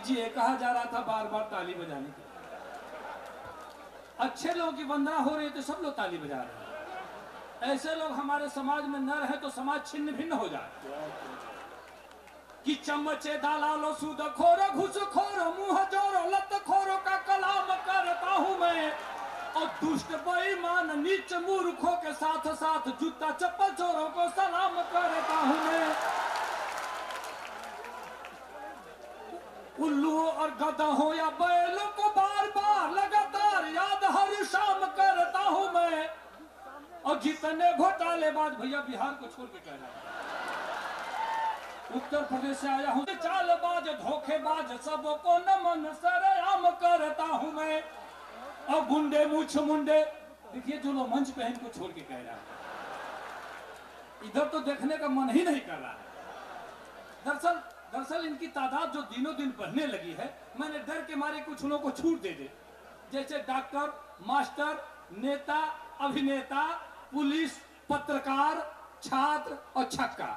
ये कहा जा रहा था बार बार ताली बजाने की। अच्छे लोगों की वंदना हो रही है तो सब लोग ताली बजा रहे हैं। ऐसे लोग हमारे समाज में न रहे तो समाज छिन्न भिन्न हो जाए। कि चमचे दलालो सूद खोरो घुस खोरो मुंह जोरो लत खोरो का कलाम करता हूं मैं, और दुष्ट बेईमान नीच मूर्खों के साथ साथ जूता चप्पल चोरों को सलाम करता हूं मैं। उल्लू और गधों या बैलों को बार बार लगातार याद हर शाम करता हूं मैं, और जितने घोटालेबाज भैया बिहार को छोड़ के कह रहा है, उत्तर प्रदेश से आया हूं, चालबाज धोखेबाज सबको नमन सरेआम करता हूं मैं, और गुंडे मूछ मुंडे देखिए जो लोग मंच पे हैं इनको छोड़ के कह रहा है, इधर तो देखने का मन ही नहीं कर रहा है। दरअसल इनकी तादाद जो दिनों दिन बढ़ने लगी है, मैंने डर के मारे कुछ लोगों को छूट दे दे, जैसे डॉक्टर, मास्टर, नेता, अभिनेता, पुलिस, पत्रकार, छात्र और छक्का,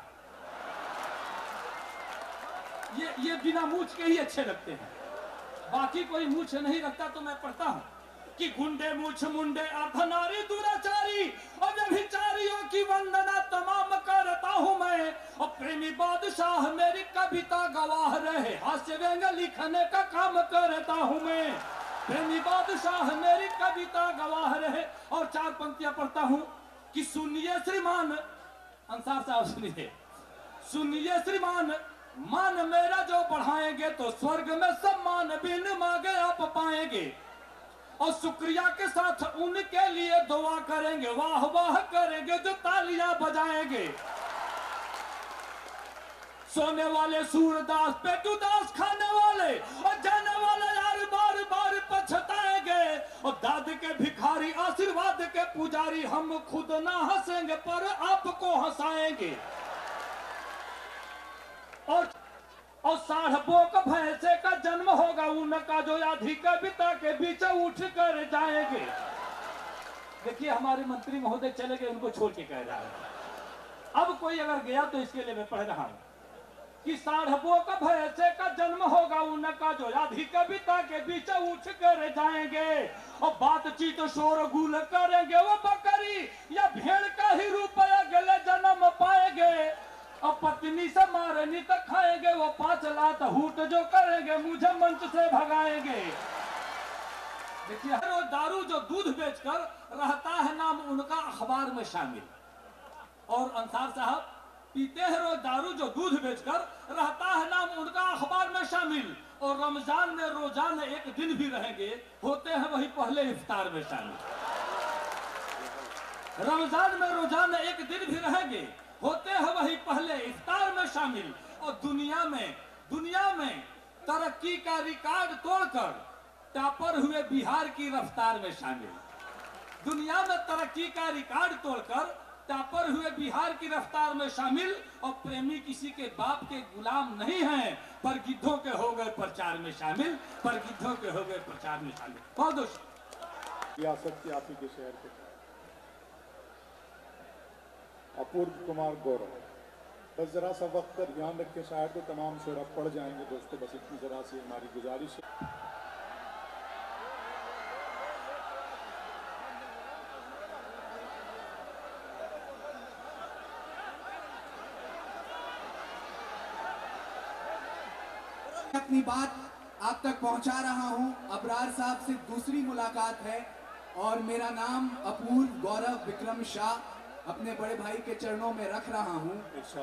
ये बिना मूछ के ही अच्छे लगते हैं। बाकी कोई मूछ नहीं रखता तो मैं पढ़ता हूं कि गुंडे मूछ मुंडे अर्धनारी दुराचारी और व्यभिचारियों की वंदना तमाम करता हूं मैं, और प्रेमी बादशाह मेरी कविता गवाह रहे, हास्य व्यंग लिखने का काम करता हूं मैं। प्रेमी बादशाह मेरी कविता गवाह रहे, और चार पंक्तियां पढ़ता हूं कि सुनिए श्रीमान, अंसार साहब सुनिए, सुनिए श्रीमान, मान मेरा जो बढ़ाएंगे तो स्वर्ग में सम्मान बिन मांगे आप पाएंगे, और शुक्रिया के साथ उनके लिए दुआ करेंगे, वाह वाह करेंगे जो तालियां बजाएंगे। सोने वाले सूरदास पेटूदास खाने वाले और जाने वाले यार बार बार पछताएंगे, और दाद के भिखारी आशीर्वाद के पुजारी हम खुद ना हंसेंगे पर आपको हंसाएंगे, और साढ़ बोक भैंसे का जन्म होगा उनका जो आधी कविता के बीच उठ कर जाएंगे। देखिए हमारे मंत्री महोदय चले गए, उनको छोड़ के कह रहा है। अब कोई अगर गया तो इसके लिए मैं पढ़ रहा हूं कि साढ़ बोक भैंसे का जन्म होगा उनका जो आधी कविता के बीच उठ कर जाएंगे, और बातचीत शोर गुल करेंगे वो बकरी या भेड़ का ही रूप अगले जन्म पाएंगे, और पत्नी से मारनी तक खाएंगे वो 5 लात हूट जो करेंगे मुझे मंच से भगाएंगे। देखिए वो दारू जो दूध बेचकर रहता है नाम उनका अखबार में शामिल, और अंसार साहब पीते हैं रोज दारू जो दूध बेचकर रहता है नाम उनका अखबार में शामिल, और रमजान में रोजाना एक दिन भी रहेंगे होते हैं वही पहले इफ्तार में शामिल। रमजान में रोजाना एक दिन भी रहेंगे होते हैं वही पहले इफ्तार में शामिल, और दुनिया में तरक्की का रिकॉर्ड तोड़कर टॉपर हुए बिहार की रफ्तार में शामिल। दुनिया में तरक्की का रिकॉर्ड तोड़कर टॉपर हुए बिहार की रफ्तार में शामिल, और प्रेमी किसी के बाप के गुलाम नहीं हैं पर गिद्धों के हो गए प्रचार में शामिल, पर गिद्धों के हो गए प्रचार में शामिल। बहुत रियासत के आप ही के शहर के अपूर्व कुमार गौरव, बस जरा सा वक्त का ध्यान रखें, शायद तो तमाम शेरा पढ़ जाएंगे दोस्तों, बस इतनी जरा सी हमारी गुजारिश है। अपनी बात आप तक पहुंचा रहा हूं। अबरार साहब से दूसरी मुलाकात है, और मेरा नाम अपूर्व गौरव विक्रम शाह अपने बड़े भाई के चरणों में रख रहा हूं।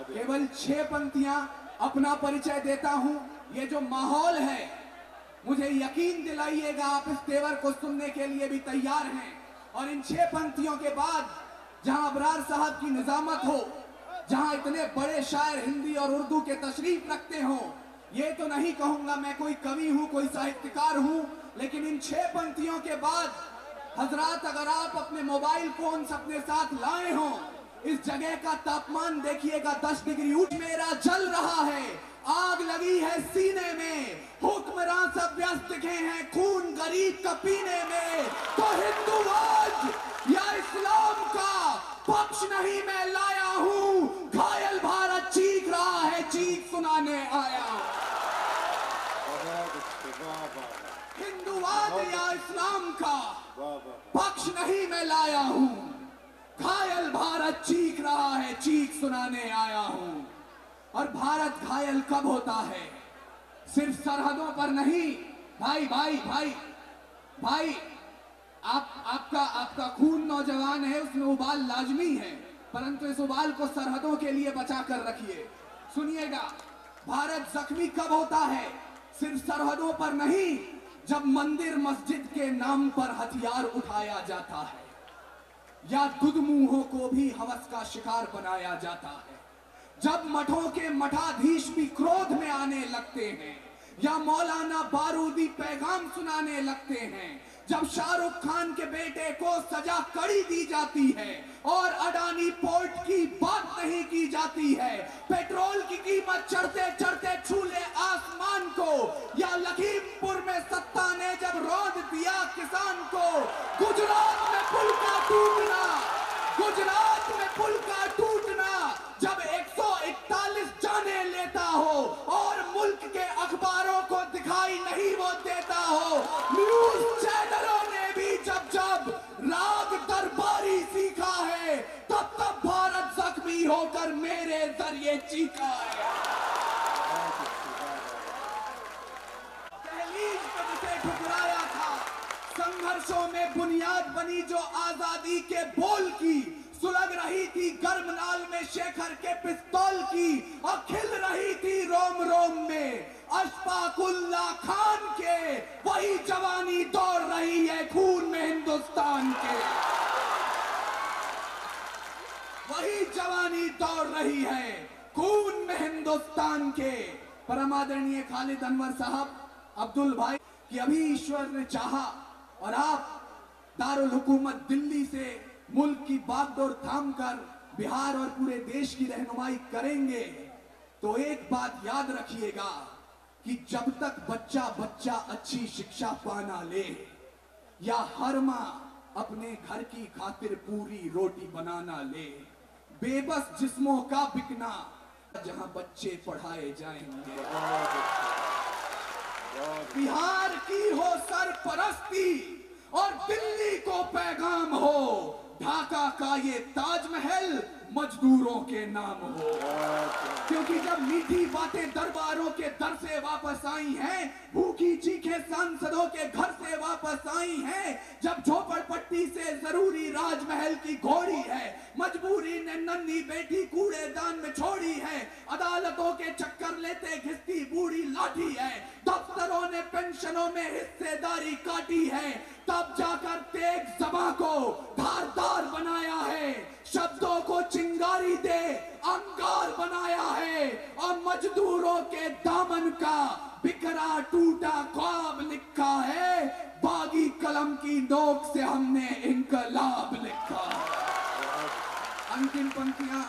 केवल 6 पंक्तियां अपना परिचय देता हूं। ये जो माहौल है मुझे यकीन दिलाइएगा आप इस तेवर को सुनने के लिए भी तैयार हैं, और इन 6 पंक्तियों के बाद जहां अबरार साहब की निजामत हो, जहां इतने बड़े शायर हिंदी और उर्दू के तशरीफ रखते हो, ये तो नहीं कहूंगा मैं कोई कवि हूं कोई साहित्यकार हूं, लेकिन इन 6 पंक्तियों के बाद हजरात अगर आप अपने मोबाइल फोन अपने साथ लाए हो, इस जगह का तापमान देखिएगा 10 डिग्री ऊंच मेरा जल रहा है, आग लगी है सीने में, हुक्मरान सब व्यस्त हैं खून गरीब का पीने में, तो हिंदूवाद या इस्लाम का पक्ष नहीं मैं लाया हूं, घायल भारत चीख रहा है चीख सुनाने आया। वाह वाह हिंदुवाद या इस्लाम का वाह वाह। पक्ष नहीं मैं लाया हूं, घायल भारत चीख रहा है, चीख सुनाने आया हूं। और भारत घायल कब होता है? सिर्फ सरहदों पर नहीं। भाई भाई भाई भाई, आपका खून नौजवान है, उसमें उबाल लाजमी है, परंतु इस उबाल को सरहदों के लिए बचा कर रखिए। सुनिएगा, भारत जख्मी कब होता है? सिर्फ सरहदों पर नहीं, जब मंदिर मस्जिद के नाम पर हथियार उठाया जाता है, या दुधमुंहों को भी हवस का शिकार बनाया जाता है, जब मठों के मठाधीश भी क्रोध में आने लगते हैं, या मौलाना बारूदी पैगाम सुनाने लगते हैं, जब शाहरुख खान के बेटे को सजा कड़ी दी जाती है और अडानी पोर्ट की बात नहीं की जाती है, पेट्रोल की कीमत चढ़ते चढ़ते छूले आसमान को, या लखीमपुर में सत्ता ने जब रौंद दिया किसान को, गुजरात में पुल का टूटना, गुजरात में पुल का टूटना जब 141 जाने लेता हो और मुल्क के अखबारों को दिखाई नहीं वो देता हो, न्यूज चैनलों ने भी जब जब राग दरबारी सीखा है, तब तब भारत जख्मी होकर मेरे जरिए चीखा है। दहलीज पे जिसे ठुकराया था, संघर्षों में बुनियाद बनी जो आजादी के बोल की, सुलग रही थी गर्म नाल में शेखर के पिस्तौल की, और खिल रही थी रोम रोम में अशफाकुल्ला खान के, वही जवानी दौड़ रही है खून में हिंदुस्तान के, वही जवानी दौड़ रही है खून में हिंदुस्तान के। परम आदरणीय खालिद अनवर साहब, अब्दुल भाई, कि अभी ईश्वर ने चाहा और आप दारुल हुकूमत दिल्ली से मुल्क की बागडोर थामकर बिहार और पूरे देश की रहनुमाई करेंगे, तो एक बात याद रखिएगा कि जब तक बच्चा बच्चा अच्छी शिक्षा पाना ले, या हर माँ अपने घर की खातिर पूरी रोटी बनाना ले, बेबस जिस्मों का बिकना, जहां बच्चे पढ़ाए जाएंगे। बिहार की हो सरपरस्ती और दिल्ली को पैगाम हो, ढाका का ये ताजमहल मजदूरों के नाम हो। क्योंकि जब मीठी बातें दरबारों के दर से वापस आई हैं, भूखी चीखें सांसदों के घर से वापस आई हैं, जब झोपड़पट्टी से जरूरी राजमहल की घोड़ी है, मजबूरी ने नन्ही बेटी कूड़ेदान में छोड़ी है, अदालतों के चक्कर लेते घिसती बूढ़ी लाठी है, दफ्तरों ने पेंशनों में हिस्सेदारी काटी है, तब जाकर तेग ज़बां को धारदार बनाया है, शब्दों को चिंगारी दे अंगार बनाया है, और मजदूरों के दामन का बिखरा टूटा ख्वाब लिखा है, बागी कलम की नोक से हमने इनकलाब लिखा। अंतिम पंक्तियां